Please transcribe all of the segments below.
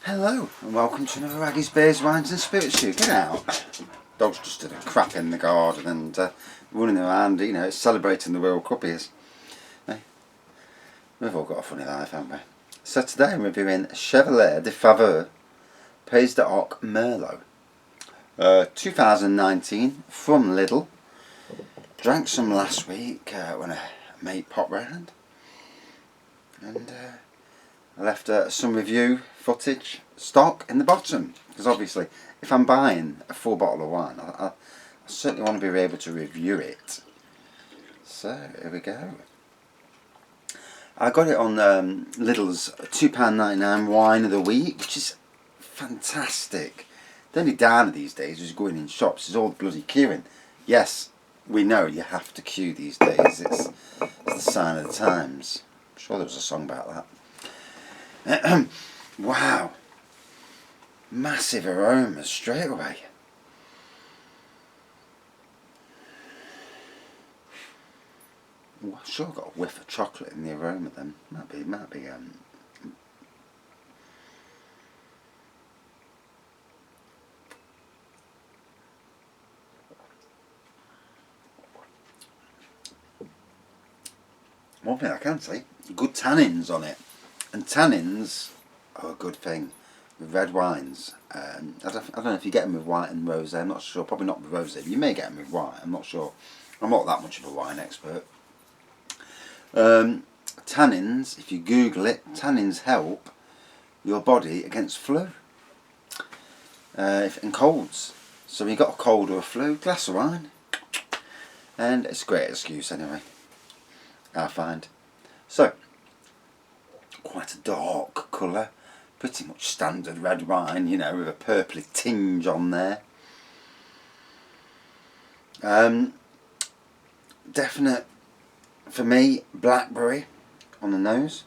Hello and welcome to another Raggy's Beers, Wines and Spirits Show. Get out! Dog's just did a crap in the garden and running around, you know, celebrating the World Cup is. Hey, we've all got a funny life, haven't we? So today I'm reviewing Chevalier de Fauvert Pays d'Oc Merlot 2019 from Lidl. Drank some last week when a mate popped round and I left some review footage stock in the bottom, because obviously if I'm buying a full bottle of wine I certainly want to be able to review it. So here we go. I got it on Lidl's £2.99 wine of the week, which is fantastic. The only downer these days is going in shops is all the bloody queuing. Yes, we know you have to queue these days, it's the sign of the times. I'm sure there was a song about that. Wow, massive aroma straight away. Well, I sure got a whiff of chocolate in the aroma then. Might be one thing I can say, good tannins on it. And tannins are a good thing with red wines. I don't know if you get them with white and rosé. I'm not sure. Probably not with rosé. You may get them with white. I'm not sure. I'm not that much of a wine expert. Tannins, if you Google it, tannins help your body against flu and colds. So when you've got a cold or a flu, glass of wine, and it's a great excuse anyway, I find. So, quite a dark colour, pretty much standard red wine, you know, with a purpley tinge on there. Definite, for me, blackberry on the nose.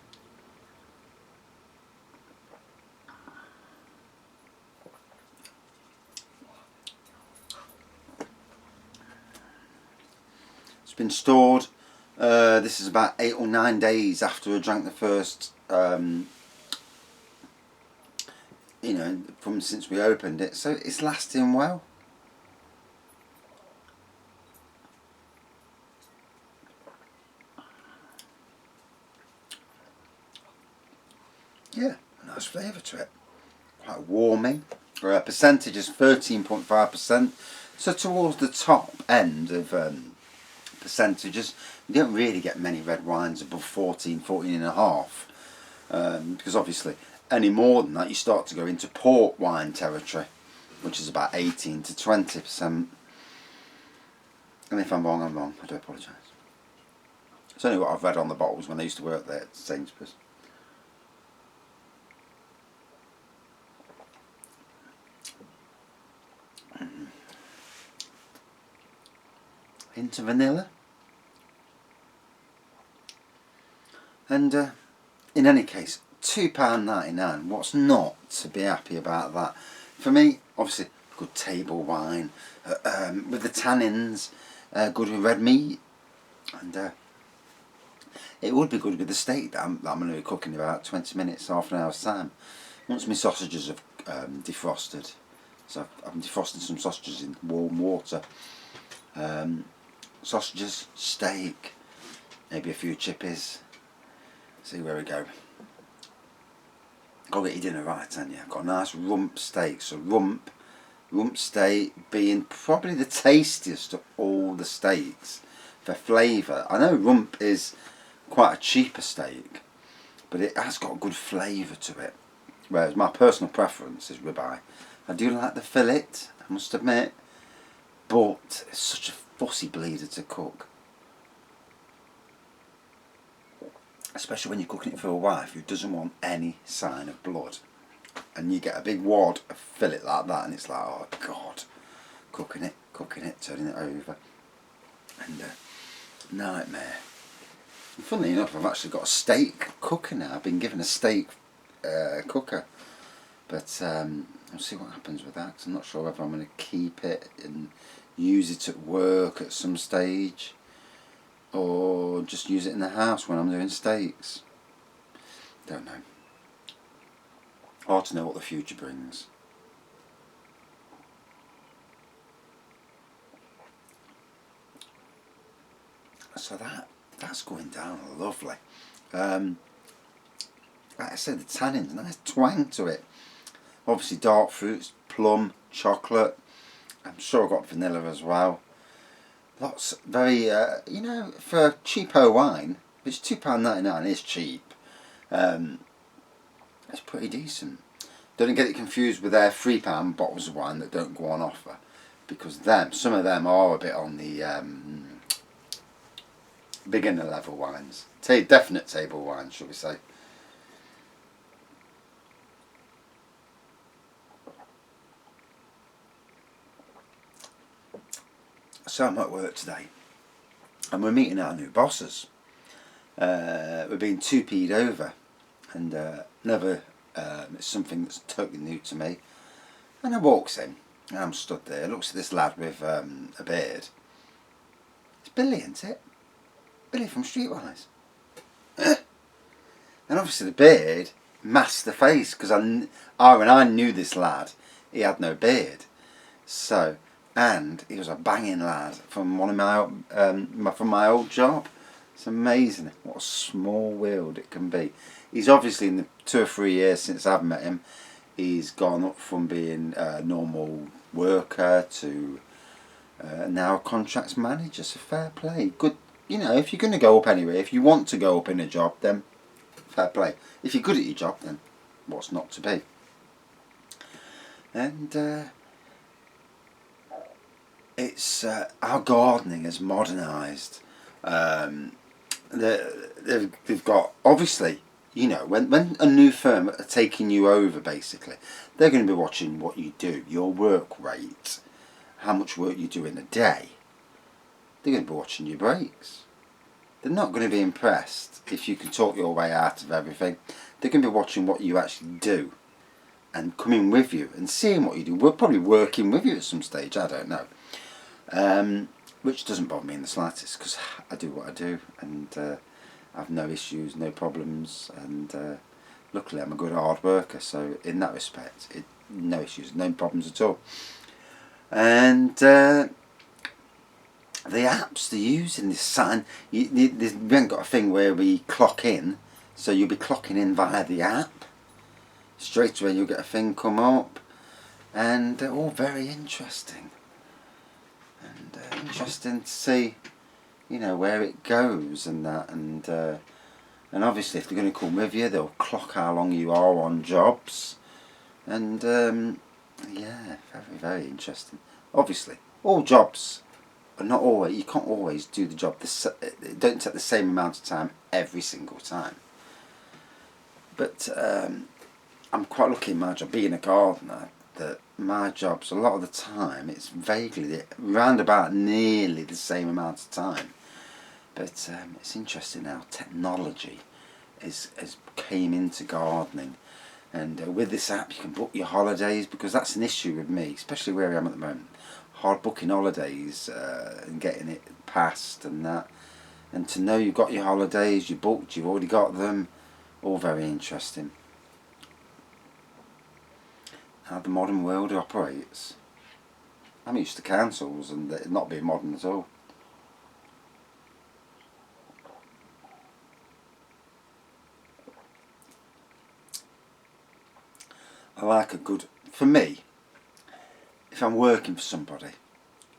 It's been stored, this is about 8 or 9 days after I drank the first, you know, from since we opened it, so it's lasting well. Yeah, a nice flavour to it, quite warming. Percentage is 13.5%, so towards the top end of percentages. You don't really get many red wines above 14 and a half, because obviously any more than that you start to go into port wine territory, which is about 18 to 20%. And if I'm wrong, I'm wrong. I do apologise. It's only what I've read on the bottles when I used to work there at Sainsbury's. Into vanilla. And in any case, £2.99, what's not to be happy about that? For me, obviously, good table wine, with the tannins, good with red meat, and it would be good with the steak that I'm going to be cooking in about 20 minutes, half an hour's time. Once my sausages have defrosted, so I'm defrosting some sausages in warm water. Sausages, steak, maybe a few chippies. See where we go. Got to get your dinner right, haven't you? Got a nice rump steak. So rump steak being probably the tastiest of all the steaks for flavour. I know rump is quite a cheaper steak, but it has got a good flavour to it. Whereas my personal preference is ribeye. I do like the fillet, I must admit, but it's such a fussy bleeder to cook. Especially when you're cooking it for a wife who doesn't want any sign of blood. And you get a big wad of fillet like that and it's like, oh God, cooking it, turning it over. And nightmare. And funnily enough, I've actually got a steak cooker now. I've been given a steak cooker. But I'll see what happens with that, because I'm not sure whether I'm going to keep it and use it at work at some stage, or just use it in the house when I'm doing steaks. Don't know. Hard to know what the future brings. So that's going down lovely. Like I said, the tannins, nice twang to it. Obviously dark fruits, plum, chocolate. I'm sure I've got vanilla as well. Lots, very, you know, for cheapo wine, which £2.99 is cheap, it's pretty decent. Don't get it confused with their £3 bottles of wine that don't go on offer, because some of them are a bit on the beginner level wines. Definite table wines, shall we say. So I'm at work today, and we're meeting our new bosses. We're being 2P'd over, and never. It's something that's totally new to me. And I walks in, and I'm stood there, looks at this lad with a beard. It's Billy, isn't it? Billy from Streetwise. And obviously the beard masked the face, because when I knew this lad, he had no beard. So, and he was a banging lad from one of from my old job. It's amazing what a small world it can be. He's obviously, in the 2 or 3 years since I've met him, he's gone up from being a normal worker to now a contracts manager. So fair play. Good, you know, if you're going to go up anyway, if you want to go up in a job, then fair play. If you're good at your job, then what's not to be? And it's our gardening is modernised. They've got, obviously, you know, when a new firm are taking you over, basically, they're going to be watching what you do, your work rate, how much work you do in a day. They're going to be watching your breaks. They're not going to be impressed if you can talk your way out of everything. They're going to be watching what you actually do and coming with you and seeing what you do. We're probably working with you at some stage, I don't know. Which doesn't bother me in the slightest, because I do what I do, and I have no issues, no problems, and luckily I'm a good hard worker, so in that respect, no issues, no problems at all. And the apps they're using, this sign, we haven't got a thing where we clock in, so you'll be clocking in via the app. Straight away you'll get a thing come up, and they're all very interesting. And interesting to see, you know, where it goes and that, and obviously if they're going to come with you, they'll clock how long you are on jobs, and yeah, very, very interesting. Obviously, all jobs are not always, you can't always do the job, it don't take the same amount of time every single time. But I'm quite lucky in my job, being a gardener, that my job's a lot of the time it's vaguely round about nearly the same amount of time. But it's interesting how technology has came into gardening, and with this app you can book your holidays, because that's an issue with me, especially where I am at the moment. Hard booking holidays and getting it passed and that, and to know you've got your holidays, you booked, you've already got them, all very interesting. How the modern world operates. I'm used to councils and it not being modern at all. I like a good, for me, if I'm working for somebody,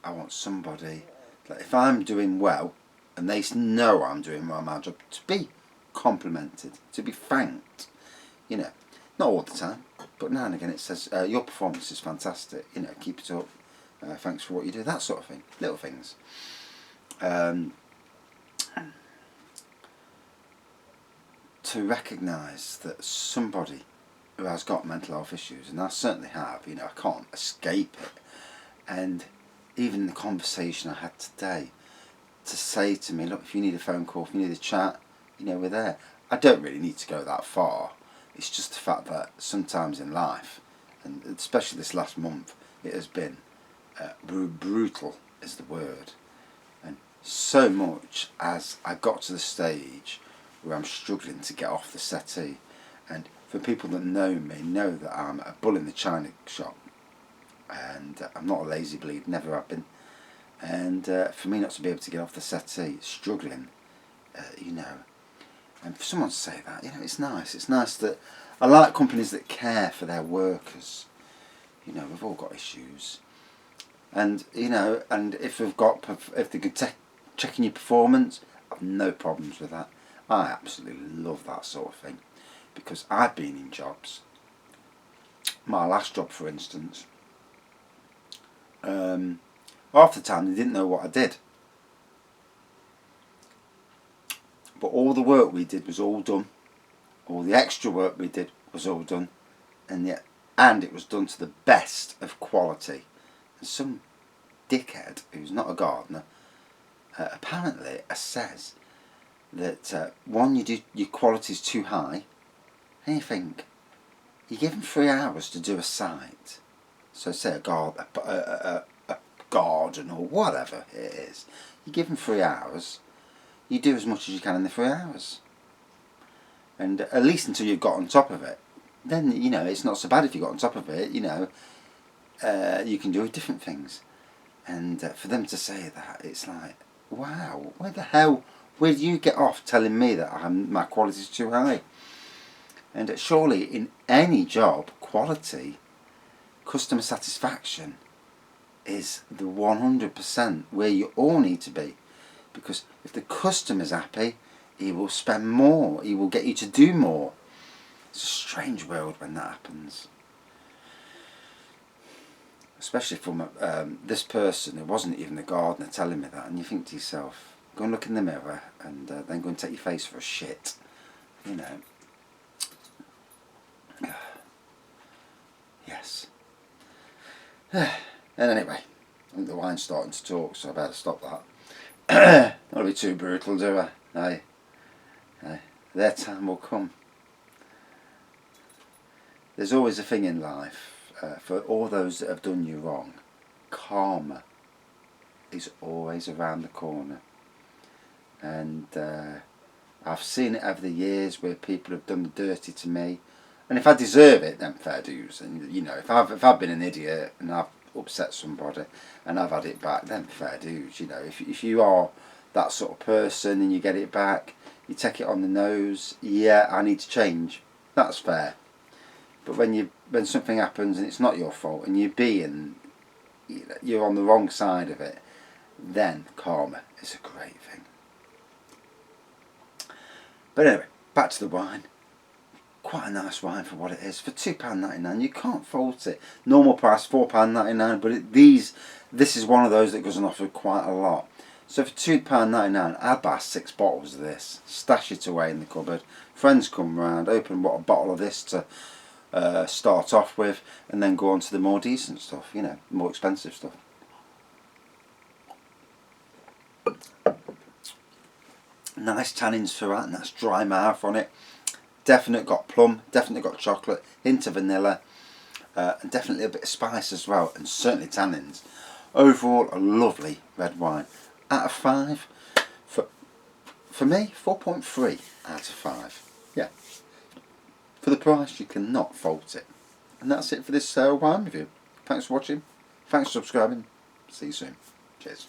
I want somebody that if I'm doing well and they know I'm doing well in my job, to be complimented, to be thanked. You know, not all the time, but now and again it says, your performance is fantastic, you know, keep it up, thanks for what you do, that sort of thing, little things. To recognise that somebody who has got mental health issues, and I certainly have, you know, I can't escape it, and even the conversation I had today, to say to me, look, if you need a phone call, if you need a chat, you know, we're there. I don't really need to go that far. It's just the fact that sometimes in life, and especially this last month, it has been brutal is the word. And so much as I got to the stage where I'm struggling to get off the settee, and for people that know me, know that I'm a bull in the china shop, and I'm not a lazy bleed, never have been. And for me not to be able to get off the settee, struggling, you know, and for someone to say that, you know, it's nice. It's nice that I like companies that care for their workers. You know, we've all got issues, and you know, and if they could checking your performance, I've no problems with that. I absolutely love that sort of thing, because I've been in jobs. My last job, for instance, half the time they didn't know what I did, but all the work we did was all done. All the extra work we did was all done, and it was done to the best of quality. And some dickhead who's not a gardener apparently says that your quality's too high, and you think, you give them 3 hours to do a site, so say a garden or whatever it is, you give them 3 hours, you do as much as you can in the 3 hours, and at least until you've got on top of it. Then, you know, it's not so bad if you got on top of it, you know, you can do different things. And for them to say that, it's like, wow, where do you get off telling me that my quality's too high? And surely in any job, quality, customer satisfaction is the 100% where you all need to be. Because if the customer's happy, he will spend more, he will get you to do more. It's a strange world when that happens. Especially from this person who wasn't even a gardener telling me that, and you think to yourself, go and look in the mirror and then go and take your face for a shit, you know. Yes. And anyway, I think the wine's starting to talk, so I better stop that. Not be too brutal, do I? Their time will come. There's always a thing in life, for all those that have done you wrong, karma is always around the corner. And I've seen it over the years where people have done the dirty to me, and if I deserve it, then fair dues. And you know, if I've been an idiot and I've upset somebody and I've had it back, then fair dues. You know, if you are that sort of person and you get it back, you take it on the nose. Yeah, I need to change. That's fair. But when something happens and it's not your fault and you're on the wrong side of it, then karma is a great thing. But anyway, back to the wine. Quite a nice wine for what it is. For £2.99, you can't fault it. Normal price £4.99, but this is one of those that goes on offer quite a lot. So for £2.99, I'd buy 6 bottles of this, stash it away in the cupboard. Friends come round, open a bottle of this to start off with, and then go on to the more decent stuff, you know, more expensive stuff. Nice tannins throughout, nice dry mouth on it. Definitely got plum, definitely got chocolate, hint of vanilla, and definitely a bit of spice as well, and certainly tannins. Overall, a lovely red wine. Out of 5, for me, 4.3 out of 5. Yeah. For the price, you cannot fault it. And that's it for this wine review. Thanks for watching. Thanks for subscribing. See you soon. Cheers.